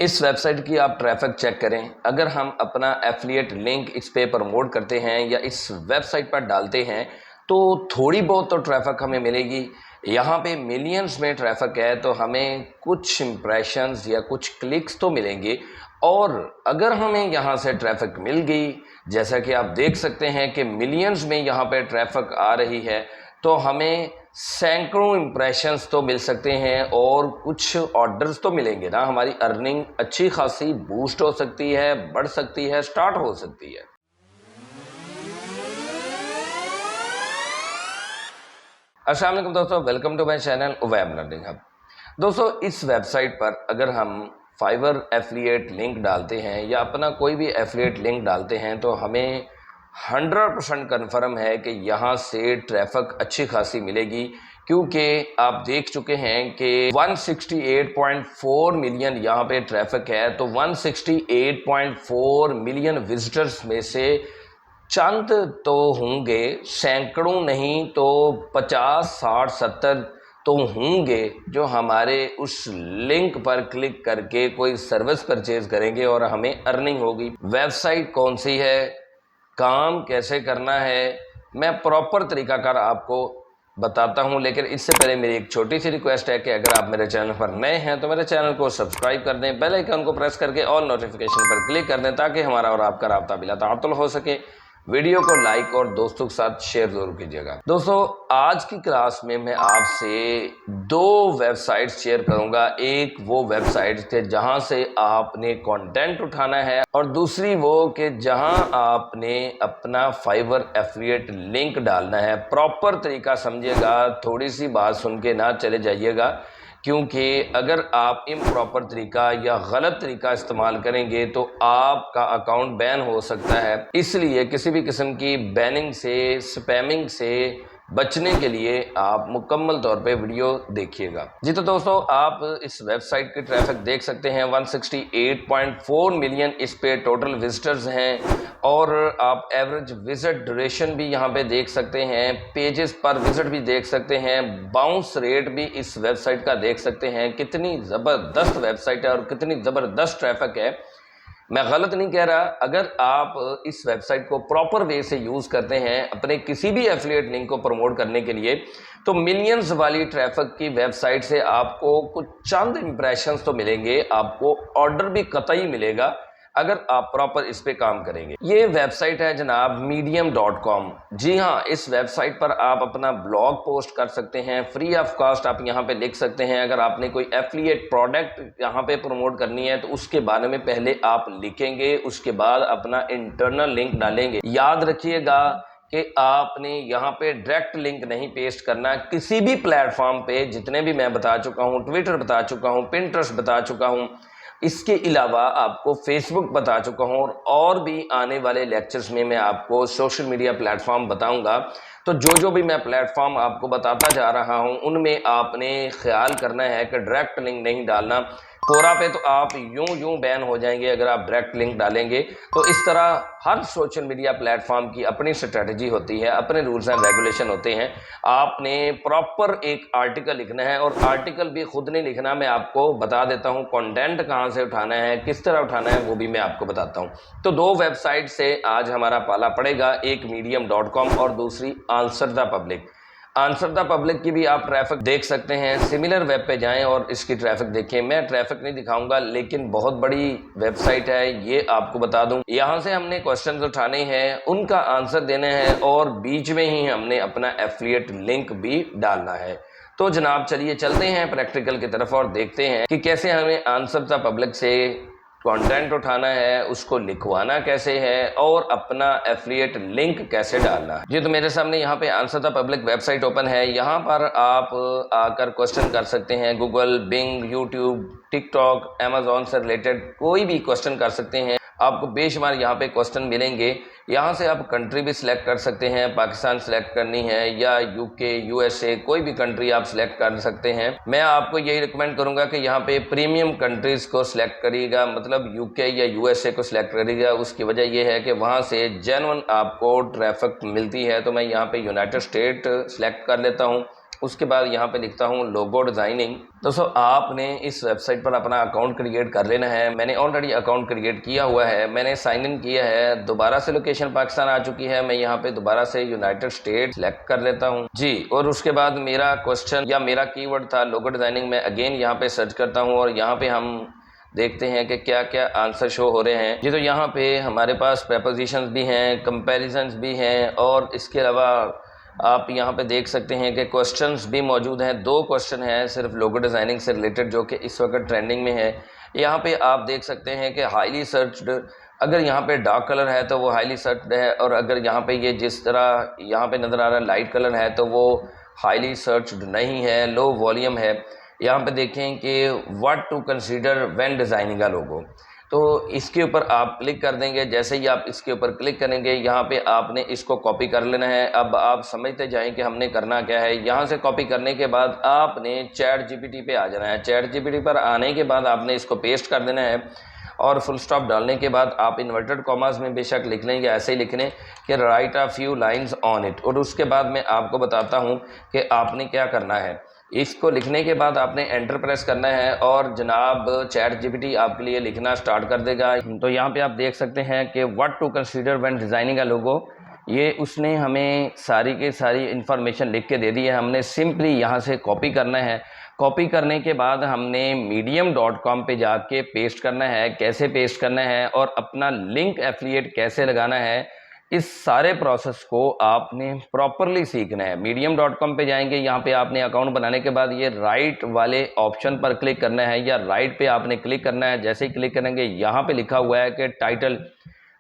इस वेबसाइट की आप ट्रैफिक चेक करें। अगर हम अपना एफिलिएट लिंक इस पे प्रमोट करते हैं या इस वेबसाइट पर डालते हैं तो थोड़ी बहुत तो ट्रैफिक हमें मिलेगी। यहाँ पे मिलियंस में ट्रैफिक है तो हमें कुछ इम्प्रेशंस या कुछ क्लिक्स तो मिलेंगे। और अगर हमें यहाँ से ट्रैफिक मिल गई, जैसा कि आप देख सकते हैं कि मिलियंस में यहाँ पे ट्रैफिक आ रही है, तो हमें सैकड़ों इम्प्रेशंस तो मिल सकते हैं और कुछ ऑर्डर्स तो मिलेंगे ना। हमारी अर्निंग अच्छी खासी बूस्ट हो सकती है, बढ़ सकती है, स्टार्ट हो सकती है। अस्सलाम वालेकुम दोस्तों, welcome to my channel web learning hub. दोस्तों, इस वेबसाइट पर अगर हम फाइवर एफिलिएट लिंक डालते हैं या अपना कोई भी एफिलिएट लिंक डालते हैं तो हमें 100% कन्फर्म है कि यहाँ से ट्रैफिक अच्छी खासी मिलेगी, क्योंकि आप देख चुके हैं कि 168.4 मिलियन यहाँ पे ट्रैफिक है। तो 168.4 मिलियन विजिटर्स में से चंद तो होंगे, सैकड़ों नहीं तो 50, 60, 70 तो होंगे जो हमारे उस लिंक पर क्लिक करके कोई सर्विस परचेज करेंगे और हमें अर्निंग होगी। वेबसाइट कौन सी है, काम कैसे करना है, मैं प्रॉपर तरीकाकार आपको बताता हूं। लेकिन इससे पहले मेरी एक छोटी सी रिक्वेस्ट है कि अगर आप मेरे चैनल पर नए हैं तो मेरे चैनल को सब्सक्राइब कर दें, बेल आइकन को प्रेस करके ऑल नोटिफिकेशन पर क्लिक कर दें ताकि हमारा और आपका राब्ता बिला ताअत्तुल हो सके। वीडियो को लाइक और दोस्तों के साथ शेयर जरूर कीजिएगा। दोस्तों, आज की क्लास में मैं आपसे दो वेबसाइट्स शेयर करूंगा। एक वो वेबसाइट थे जहां से आपने कंटेंट उठाना है और दूसरी वो कि जहां आपने अपना फाइवर एफिलिएट लिंक डालना है। प्रॉपर तरीका समझिएगा, थोड़ी सी बात सुन के ना चले जाइएगा, क्योंकि अगर आप इम्प्रॉपर तरीका या गलत तरीका इस्तेमाल करेंगे तो आपका अकाउंट बैन हो सकता है। इसलिए किसी भी किस्म की बैनिंग से, स्पैमिंग से बचने के लिए आप मुकम्मल तौर पे वीडियो देखिएगा। जी तो दोस्तों, आप इस वेबसाइट की ट्रैफिक देख सकते हैं 168.4 मिलियन इस पे टोटल विजिटर्स हैं। और आप एवरेज विजिट ड्यूरेशन भी यहाँ पे देख सकते हैं, पेजेस पर विजिट भी देख सकते हैं, बाउंस रेट भी इस वेबसाइट का देख सकते हैं। कितनी ज़बरदस्त वेबसाइट है और कितनी ज़बरदस्त ट्रैफिक है। मैं गलत नहीं कह रहा। अगर आप इस वेबसाइट को प्रॉपर वे से यूज़ करते हैं अपने किसी भी एफिलिएट लिंक को प्रमोट करने के लिए, तो मिलियंस वाली ट्रैफिक की वेबसाइट से आपको कुछ चंद इंप्रेशंस तो मिलेंगे, आपको ऑर्डर भी कतई मिलेगा अगर आप प्रॉपर इस पे काम करेंगे। ये वेबसाइट है जनाब medium.com। जी हाँ, इस वेबसाइट पर आप अपना ब्लॉग पोस्ट कर सकते हैं, फ्री ऑफ कॉस्ट आप यहाँ पे लिख सकते हैं। अगर आपने कोई एफिलिएट प्रोडक्ट यहाँ पे प्रमोट करनी है तो उसके बारे में पहले आप लिखेंगे, उसके बाद अपना इंटरनल लिंक डालेंगे। याद रखिएगा कि आपने यहाँ पे डायरेक्ट लिंक नहीं पेस्ट करना। किसी भी प्लेटफॉर्म पे, जितने भी मैं बता चुका हूँ, ट्विटर बता चुका हूँ, पिंटरेस्ट बता चुका हूँ, इसके अलावा आपको फेसबुक बता चुका हूँ और भी आने वाले लेक्चर्स में मैं आपको सोशल मीडिया प्लेटफॉर्म बताऊंगा। तो जो भी मैं प्लेटफॉर्म आपको बताता जा रहा हूँ उनमें आपने ख्याल करना है कि डायरेक्ट लिंक नहीं डालना। कोरा पे तो आप यूं बैन हो जाएंगे अगर आप डायरेक्ट लिंक डालेंगे। तो इस तरह हर सोशल मीडिया प्लेटफॉर्म की अपनी स्ट्रेटजी होती है, अपने रूल्स एंड रेगुलेशन होते हैं। आपने प्रॉपर एक आर्टिकल लिखना है और आर्टिकल भी खुद नहीं लिखना, मैं आपको बता देता हूं। कंटेंट कहां से उठाना है, किस तरह उठाना है, वो भी मैं आपको बताता हूं। तो दो वेबसाइट से आज हमारा पाला पड़ेगा, एक medium.com और दूसरी answer the public. Answer the public की भी आप ट्रैफिक देख सकते हैं। सिमिलर वेब पे जाएं और इसकी ट्रैफिक देखें। मैं ट्रैफिक नहीं दिखाऊंगा, लेकिन बहुत बड़ी वेबसाइट है ये आपको बता दूं। यहां से हमने क्वेश्चंस उठाने हैं, उनका आंसर देना है और बीच में ही हमने अपना एफिलिएट लिंक भी डालना है। तो जनाब चलिए चलते हैं प्रैक्टिकल की तरफ और देखते हैं कि कैसे हमें आंसर द पब्लिक से कंटेंट उठाना है, उसको लिखवाना कैसे है और अपना एफिलिएट लिंक कैसे डालना है। जी तो मेरे सामने यहाँ पे answer the public website open है। यहाँ पर आप आकर क्वेश्चन कर सकते हैं। Google, Bing, YouTube, TikTok, Amazon से रिलेटेड कोई भी क्वेश्चन कर सकते हैं। आपको बेशुमार यहाँ पे क्वेश्चन मिलेंगे। यहाँ से आप कंट्री भी सिलेक्ट कर सकते हैं, पाकिस्तान सिलेक्ट करनी है या यूके, यूएसए, कोई भी कंट्री आप सिलेक्ट कर सकते हैं। मैं आपको यही रिकमेंड करूंगा कि यहाँ पे प्रीमियम कंट्रीज को सिलेक्ट करिएगा, मतलब यूके या यूएसए को सिलेक्ट करिएगा। उसकी वजह यह है कि वहाँ से जेन्युइन आपको ट्रैफिक मिलती है। तो मैं यहाँ पे यूनाइटेड स्टेट सिलेक्ट कर लेता हूँ। उसके बाद यहाँ पे लिखता हूँ लोगो डिज़ाइनिंग। दोस्तों आपने इस वेबसाइट पर अपना अकाउंट क्रिएट कर लेना है। मैंने ऑलरेडी अकाउंट क्रिएट किया हुआ है, मैंने साइन इन किया है। दोबारा से लोकेशन पाकिस्तान आ चुकी है, मैं यहाँ पे दोबारा से यूनाइटेड स्टेट सेलेक्ट कर लेता हूँ जी। और उसके बाद मेरा क्वेश्चन या मेरा कीवर्ड था लोगो डिज़ाइनिंग। मैं अगेन यहाँ पे सर्च करता हूँ और यहाँ पे हम देखते हैं कि क्या क्या आंसर शो हो रहे हैं जी। तो यहाँ पे हमारे पास प्रेपोजिशंस भी हैं, कंपैरिजंस भी हैं, और इसके अलावा आप यहाँ पे देख सकते हैं कि क्वेश्चंस भी मौजूद हैं। 2 क्वेश्चन हैं सिर्फ लोगो डिज़ाइनिंग से रिलेटेड जो कि इस वक्त ट्रेंडिंग में है। यहाँ पे आप देख सकते हैं कि हाईली सर्च्ड, अगर यहाँ पे डार्क कलर है तो वो हाईली सर्च्ड है, और अगर यहाँ पे ये जिस तरह यहाँ पे नज़र आ रहा है लाइट कलर है तो वो हाईली सर्च्ड नहीं है, लो वॉल्यूम है। यहाँ पे देखें कि what to consider when designing a logo, तो इसके ऊपर आप क्लिक कर देंगे। जैसे ही आप इसके ऊपर क्लिक करेंगे यहाँ पे आपने इसको कॉपी कर लेना है। अब आप समझते जाएं कि हमने करना क्या है। यहाँ से कॉपी करने के बाद आपने चैट जीपीटी पे आ जाना है। चैट जीपीटी पर आने के बाद आपने इसको पेस्ट कर देना है, और फुल स्टॉप डालने के बाद आप इन्वर्टेड कॉमास में बेशक लिख लें या ऐसे ही लिख लें कि right a few lines on it. और उसके बाद मैं आपको बताता हूँ कि आपने क्या करना है। इसको लिखने के बाद आपने एंटर प्रेस करना है और जनाब चैट जीपीटी आपके लिए लिखना स्टार्ट कर देगा। तो यहाँ पे आप देख सकते हैं कि what to consider when designing a logo, ये उसने हमें सारी की सारी इन्फॉर्मेशन लिख के दे दी है। हमने सिंपली यहाँ से कॉपी करना है। कॉपी करने के बाद हमने medium.com पे जाके पेस्ट करना है। कैसे पेस्ट करना है और अपना लिंक एफिलिएट कैसे लगाना है, इस सारे प्रोसेस को आपने प्रॉपरली सीखना है। medium.com पे जाएंगे, यहाँ पे आपने अकाउंट बनाने के बाद ये राइट वाले ऑप्शन पर क्लिक करना है या राइट पे आपने क्लिक करना है। जैसे ही क्लिक करेंगे यहाँ पे लिखा हुआ है कि टाइटल,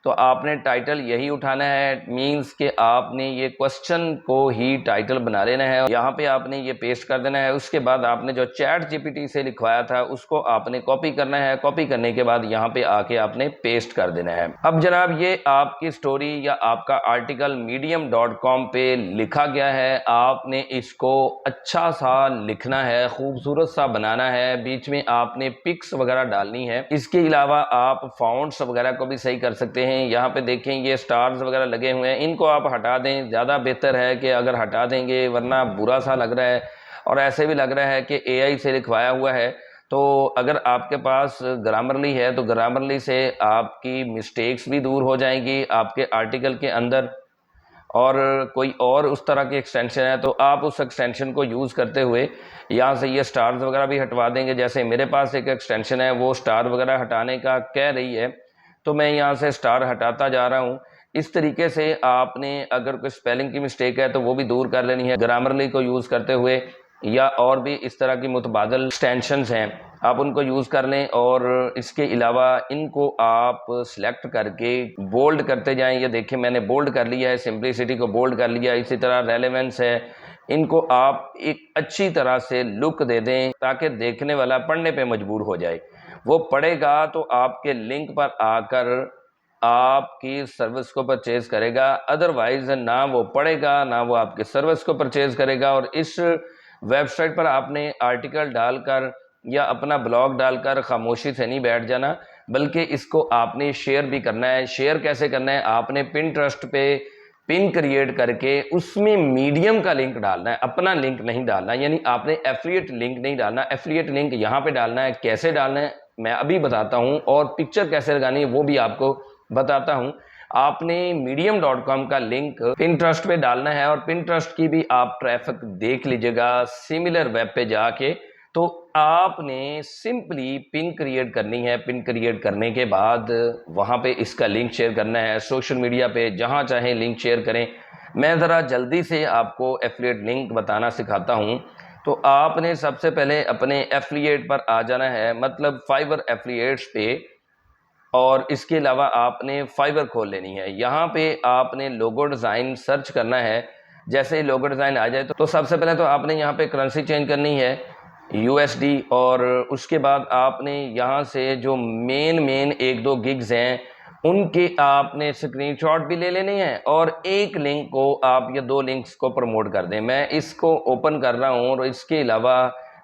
तो आपने टाइटल यही उठाना है। मींस कि आपने ये क्वेश्चन को ही टाइटल बना लेना है। यहाँ पे आपने ये पेस्ट कर देना है। उसके बाद आपने जो चैट जीपीटी से लिखवाया था उसको आपने कॉपी करना है। कॉपी करने के बाद यहाँ पे आके आपने पेस्ट कर देना है। अब जनाब ये आपकी स्टोरी या आपका आर्टिकल medium.com पे लिखा गया है। आपने इसको अच्छा सा लिखना है, खूबसूरत सा बनाना है। बीच में आपने पिक्स वगैरह डालनी है। इसके अलावा आप फॉन्ट्स वगैरह को भी सही कर सकते हैं। यहाँ पे देखें ये स्टार्स वगैरह लगे हुए हैं, इनको आप हटा दें, ज़्यादा बेहतर है कि अगर हटा देंगे, वरना बुरा सा लग रहा है और ऐसे भी लग रहा है कि एआई से लिखवाया हुआ है। तो अगर आपके पास ग्रामरली है तो ग्रामरली से आपकी मिस्टेक्स भी दूर हो जाएंगी आपके आर्टिकल के अंदर। और कोई और उस तरह की एक्सटेंशन है तो आप उस एक्सटेंशन को यूज़ करते हुए यहाँ से ये स्टार्स वगैरह भी हटवा देंगे। जैसे मेरे पास एक एक्सटेंशन है वो स्टार वगैरह हटाने का कह रही है, तो मैं यहाँ से स्टार हटाता जा रहा हूँ। इस तरीके से आपने अगर कोई स्पेलिंग की मिस्टेक है तो वो भी दूर कर लेनी है ग्रामरली को यूज़ करते हुए, या और भी इस तरह की मुतबादल एक्सटेंशंस हैं आप उनको यूज़ कर लें। और इसके अलावा इनको आप सिलेक्ट करके बोल्ड करते जाएं। ये देखिए मैंने बोल्ड कर लिया है, सिंप्लिसिटी को बोल्ड कर लिया। इसी तरह रेलेवेंस है, इनको आप एक अच्छी तरह से लुक दे दें ताकि देखने वाला पढ़ने पे मजबूर हो जाए। वो पढ़ेगा तो आपके लिंक पर आकर आपकी सर्विस को परचेज करेगा, अदरवाइज ना वो पढ़ेगा ना वो आपके सर्विस को परचेज करेगा। और इस वेबसाइट पर आपने आर्टिकल डालकर या अपना ब्लॉग डालकर खामोशी से नहीं बैठ जाना, बल्कि इसको आपने शेयर भी करना है। शेयर कैसे करना है, आपने पिनट्रस्ट पे पिन क्रिएट करके उसमें मीडियम का लिंक डालना है, अपना लिंक नहीं डालना। यानी आपने एफिलिएट लिंक नहीं डालना, एफिलिएट लिंक यहाँ पे डालना है। कैसे डालना है मैं अभी बताता हूँ, और पिक्चर कैसे लगानी है वो भी आपको बताता हूँ। आपने medium.com का लिंक पिनट्रस्ट पे डालना है, और पिनट्रस्ट की भी आप ट्रैफिक देख लीजिएगा सिमिलर वेब पे जाके। तो आपने सिंपली पिन क्रिएट करनी है। पिन क्रिएट करने के बाद वहाँ पे इसका लिंक शेयर करना है सोशल मीडिया पे, जहाँ चाहें लिंक शेयर करें। मैं ज़रा जल्दी से आपको एफिलिएट लिंक बताना सिखाता हूँ। तो आपने सबसे पहले अपने एफिलिएट पर आ जाना है, मतलब फाइवर एफिलिएट्स पे, और इसके अलावा आपने फाइवर खोल लेनी है। यहाँ पे आपने लोगो डिज़ाइन सर्च करना है। जैसे ही लोगो डिज़ाइन आ जाए तो सबसे पहले तो आपने यहाँ पे करेंसी चेंज करनी है यूएसडी, और उसके बाद आपने यहाँ से जो मेन 1-2 गिग्स हैं उनके आपने स्क्रीनशॉट भी ले लेने हैं, और एक लिंक को आप या 2 लिंक्स को प्रमोट कर दें। मैं इसको ओपन कर रहा हूँ, और इसके अलावा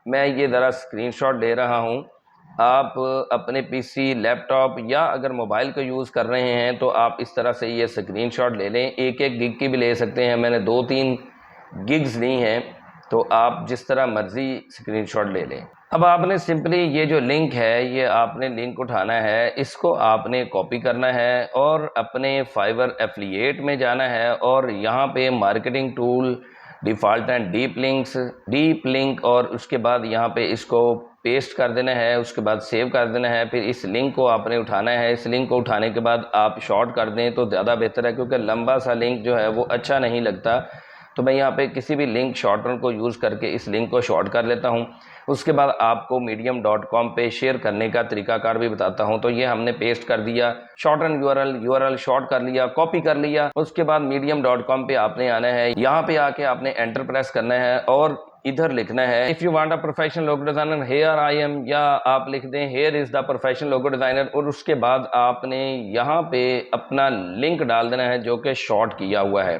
मैं ये ज़रा स्क्रीनशॉट ले रहा हूँ। आप अपने पीसी, लैपटॉप या अगर मोबाइल को यूज़ कर रहे हैं तो आप इस तरह से ये स्क्रीनशॉट ले लें। 1-1 गिग की भी ले सकते हैं, मैंने 2-3 गिग्स ली हैं। तो आप जिस तरह मर्जी स्क्रीनशॉट ले लें। अब आपने सिंपली ये जो लिंक है, ये आपने लिंक उठाना है, इसको आपने कॉपी करना है और अपने फाइवर एफिलिएट में जाना है और यहाँ पे marketing tool, default and deep link, और उसके बाद यहाँ पे इसको पेस्ट कर देना है, उसके बाद सेव कर देना है। फिर इस लिंक को आपने उठाना है। इस लिंक को उठाने के बाद आप शॉर्ट कर दें तो ज़्यादा बेहतर है, क्योंकि लंबा सा लिंक जो है वो अच्छा नहीं लगता। तो मैं यहाँ पे किसी भी लिंक शॉर्टनर को यूज़ करके इस लिंक को शॉर्ट कर लेता हूँ। उसके बाद आपको medium.com पे शेयर करने का तरीकाकार भी बताता हूँ। तो ये हमने पेस्ट कर दिया, शॉर्टन यूआरएल शॉर्ट कर लिया, कॉपी कर लिया। उसके बाद medium.com पे आपने आना है, यहाँ पे आके आपने एंटर प्रेस करना है और इधर लिखना है if you want a professional logo designer here I am, या आप लिख दें here is the professional logo designer. और उसके बाद आपने यहाँ पे अपना लिंक डाल देना है जो कि शॉर्ट किया हुआ है।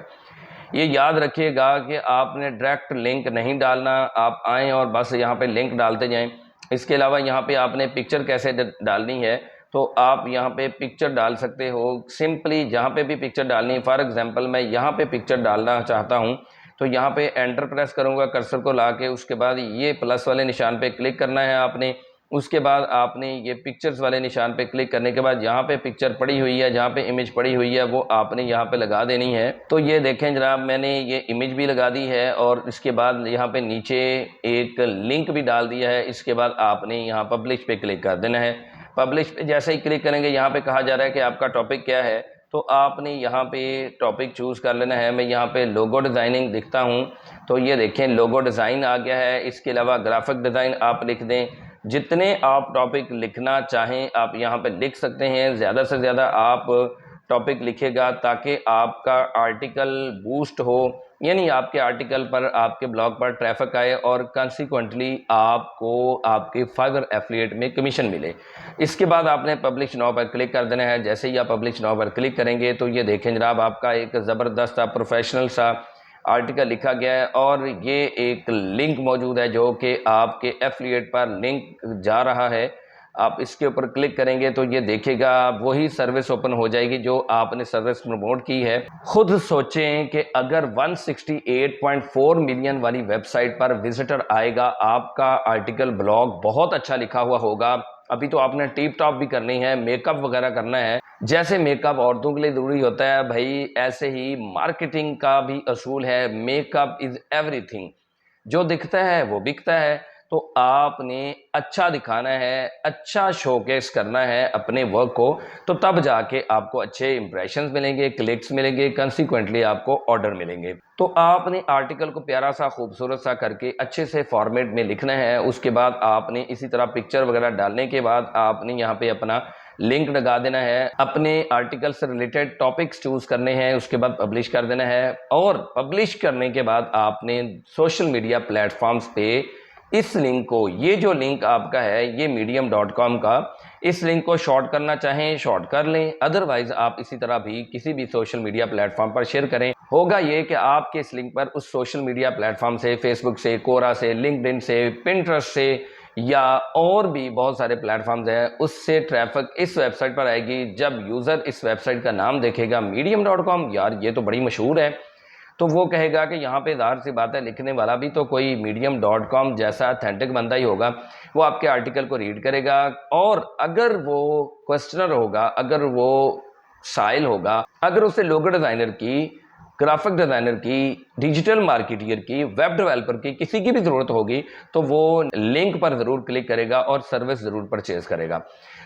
ये याद रखिएगा कि आपने डायरेक्ट लिंक नहीं डालना, आप आएँ और बस यहाँ पे लिंक डालते जाएं। इसके अलावा यहाँ पे आपने पिक्चर कैसे डालनी है, तो आप यहाँ पे पिक्चर डाल सकते हो सिंपली जहाँ पे भी पिक्चर डालनी है। फॉर एग्जांपल मैं यहाँ पे पिक्चर डालना चाहता हूँ, तो यहाँ पे एंटर प्रेस करूँगा कर्सर को ला के। उसके बाद ये प्लस वाले निशान पे क्लिक करना है आपने। उसके बाद आपने ये पिक्चर्स वाले निशान पे क्लिक करने के बाद यहाँ पे पिक्चर पड़ी हुई है, जहाँ पे इमेज पड़ी हुई है, वो आपने यहाँ पे लगा देनी है। तो ये देखें जनाब, मैंने ये इमेज भी लगा दी है और इसके बाद यहाँ पे नीचे एक लिंक भी डाल दिया है। इसके बाद आपने यहाँ पब्लिश पे क्लिक कर देना है। पब्लिश पे जैसे ही क्लिक करेंगे, यहाँ पे कहा जा रहा है कि आपका टॉपिक क्या है, तो आपने यहाँ पे टॉपिक चूज़ कर लेना है। मैं यहाँ पे लोगो डिज़ाइनिंग दिखता हूँ, तो ये देखें लोगो डिज़ाइन आ गया है। इसके अलावा ग्राफिक डिज़ाइन आप लिख दें। जितने आप टॉपिक लिखना चाहें आप यहाँ पे लिख सकते हैं। ज़्यादा से ज़्यादा आप टॉपिक लिखेगा ताकि आपका आर्टिकल बूस्ट हो, यानी आपके आर्टिकल पर, आपके ब्लॉग पर ट्रैफिक आए और कंसिक्वेंटली आपको आपके फाइवर एफिलिएट में कमीशन मिले। इसके बाद आपने पब्लिश नाउ पर क्लिक कर देना है। जैसे ही आप पब्लिश नाउ पर क्लिक करेंगे तो ये देखें जनाब, आपका एक ज़बरदस्त सा प्रोफेशनल सा आर्टिकल लिखा गया है और ये एक लिंक मौजूद है जो कि आपके एफिलिएट पर लिंक जा रहा है। आप इसके ऊपर क्लिक करेंगे तो ये देखेगा वही सर्विस ओपन हो जाएगी जो आपने सर्विस प्रमोट की है। खुद सोचें कि अगर 168.4 मिलियन वाली वेबसाइट पर विजिटर आएगा, आपका आर्टिकल ब्लॉग बहुत अच्छा लिखा हुआ होगा। अभी तो आपने टिप टॉप भी करनी है, मेकअप वगैरह करना है। जैसे मेकअप औरतों के लिए ज़रूरी होता है भाई, ऐसे ही मार्केटिंग का भी असूल है, मेकअप इज़ एवरीथिंग। जो दिखता है वो बिकता है। तो आपने अच्छा दिखाना है, अच्छा शोकेस करना है अपने वर्क को, तो तब जाके आपको अच्छे इंप्रेशंस मिलेंगे, क्लिक्स मिलेंगे, कंसिक्वेंटली आपको ऑर्डर मिलेंगे। तो आपने आर्टिकल को प्यारा सा खूबसूरत सा करके अच्छे से फॉर्मेट में लिखना है। उसके बाद आपने इसी तरह पिक्चर वगैरह डालने के बाद आपने यहाँ पे अपना लिंक लगा देना है। अपने आर्टिकल से रिलेटेड टॉपिक्स चूज करने हैं, उसके बाद पब्लिश कर देना है। और पब्लिश करने के बाद आपने सोशल मीडिया प्लेटफॉर्म्स पे इस लिंक को, ये जो लिंक आपका है ये medium.com का, इस लिंक को शॉर्ट करना चाहें शॉर्ट कर लें, अदरवाइज आप इसी तरह भी किसी भी सोशल मीडिया प्लेटफॉर्म पर शेयर करें। होगा ये कि आपके इस लिंक पर उस सोशल मीडिया प्लेटफॉर्म से, फेसबुक से, कोरा से, लिंक्डइन से, पिंटरेस्ट से या और भी बहुत सारे प्लेटफॉर्म्स हैं, उससे ट्रैफिक इस वेबसाइट पर आएगी। जब यूज़र इस वेबसाइट का नाम देखेगा medium.com, यार ये तो बड़ी मशहूर है, तो वो कहेगा कि यहाँ पे ज़ाहिर सी बात है लिखने वाला भी तो कोई medium.com जैसा अथेंटिक बंदा ही होगा। वो आपके आर्टिकल को रीड करेगा और अगर वो क्वेश्चनर होगा, अगर वो साइल होगा, अगर उसे लोगो डिज़ाइनर की, ग्राफिक डिज़ाइनर की, डिजिटल मार्केटियर की, वेब डेवलपर की, किसी की भी ज़रूरत होगी, तो वो लिंक पर ज़रूर क्लिक करेगा और सर्विस ज़रूर परचेज़ करेगा।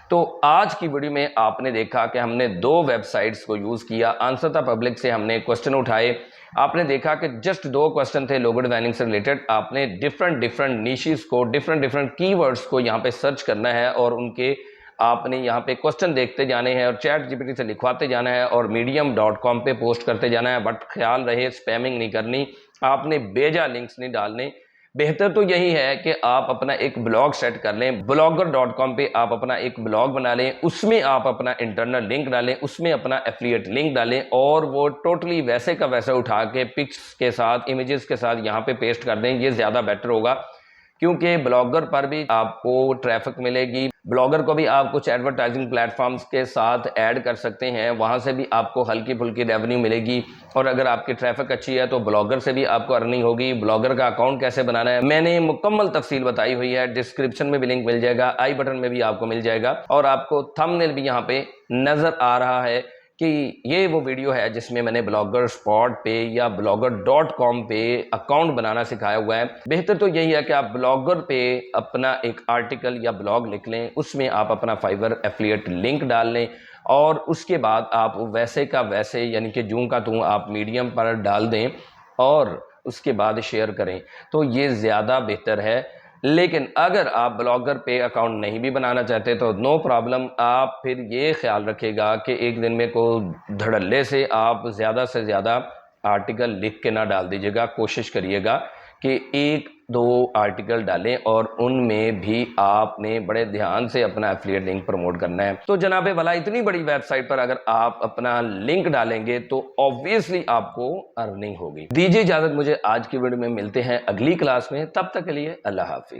तो आज की वीडियो में आपने देखा कि हमने दो वेबसाइट्स को यूज़ किया। आंसर द पब्लिक से हमने क्वेश्चन उठाए। आपने देखा कि जस्ट दो क्वेश्चन थे लोगो डिज़ाइनिंग से रिलेटेड। आपने डिफरेंट नीशेस को, डिफरेंट कीवर्ड्स को यहाँ पे सर्च करना है और उनके आपने यहाँ पे क्वेश्चन देखते जाने हैं और चैट जीपीटी से लिखवाते जाना है और medium.com पे पोस्ट करते जाना है। बट ख्याल रहे स्पैमिंग नहीं करनी, आपने बेजा लिंक्स नहीं डालने। बेहतर तो यही है कि आप अपना एक ब्लॉग सेट कर लें, blogger.com पे आप अपना एक ब्लॉग बना लें, उसमें आप अपना इंटरनल लिंक डालें, उसमें अपना एफिलिएट लिंक डालें और वो टोटली वैसे का वैसा उठा के पिक्स के साथ, इमेजेस के साथ यहाँ पे पेस्ट कर दें। ये ज़्यादा बेटर होगा क्योंकि ब्लॉगर पर भी आपको ट्रैफिक मिलेगी, ब्लॉगर को भी आप कुछ एडवर्टाइजिंग प्लेटफॉर्म्स के साथ ऐड कर सकते हैं, वहाँ से भी आपको हल्की फुल्की रेवेन्यू मिलेगी। और अगर आपकी ट्रैफिक अच्छी है तो ब्लॉगर से भी आपको अर्निंग होगी। ब्लॉगर का अकाउंट कैसे बनाना है मैंने मुकम्मल तफसील बताई हुई है, डिस्क्रिप्शन में भी लिंक मिल जाएगा, आई बटन में भी आपको मिल जाएगा, और आपको थंबनेल भी यहाँ पे नजर आ रहा है कि ये वो वीडियो है जिसमें मैंने ब्लॉगर स्पॉट पे या blogger.com पे अकाउंट बनाना सिखाया हुआ है। बेहतर तो यही है कि आप ब्लॉगर पे अपना एक आर्टिकल या ब्लॉग लिख लें, उसमें आप अपना फाइवर एफिलिएट लिंक डाल लें, और उसके बाद आप वैसे का वैसे यानी कि जूं का तूं आप मीडियम पर डाल दें और उसके बाद शेयर करें, तो ये ज़्यादा बेहतर है। लेकिन अगर आप ब्लॉगर पे अकाउंट नहीं भी बनाना चाहते तो नो प्रॉब्लम, आप फिर ये ख्याल रखिएगा कि एक दिन में को धड़ल्ले से आप ज़्यादा से ज़्यादा आर्टिकल लिख के ना डाल दीजिएगा। कोशिश करिएगा कि एक दो आर्टिकल डालें और उनमें भी आपने बड़े ध्यान से अपना एफिलिएट लिंक प्रमोट करना है। तो जनाबे वाला इतनी बड़ी वेबसाइट पर अगर आप अपना लिंक डालेंगे तो ऑब्वियसली आपको अर्निंग होगी। दीजिए इजाजत, मुझे आज की वीडियो में मिलते हैं अगली क्लास में, तब तक के लिए अल्लाह हाफिज।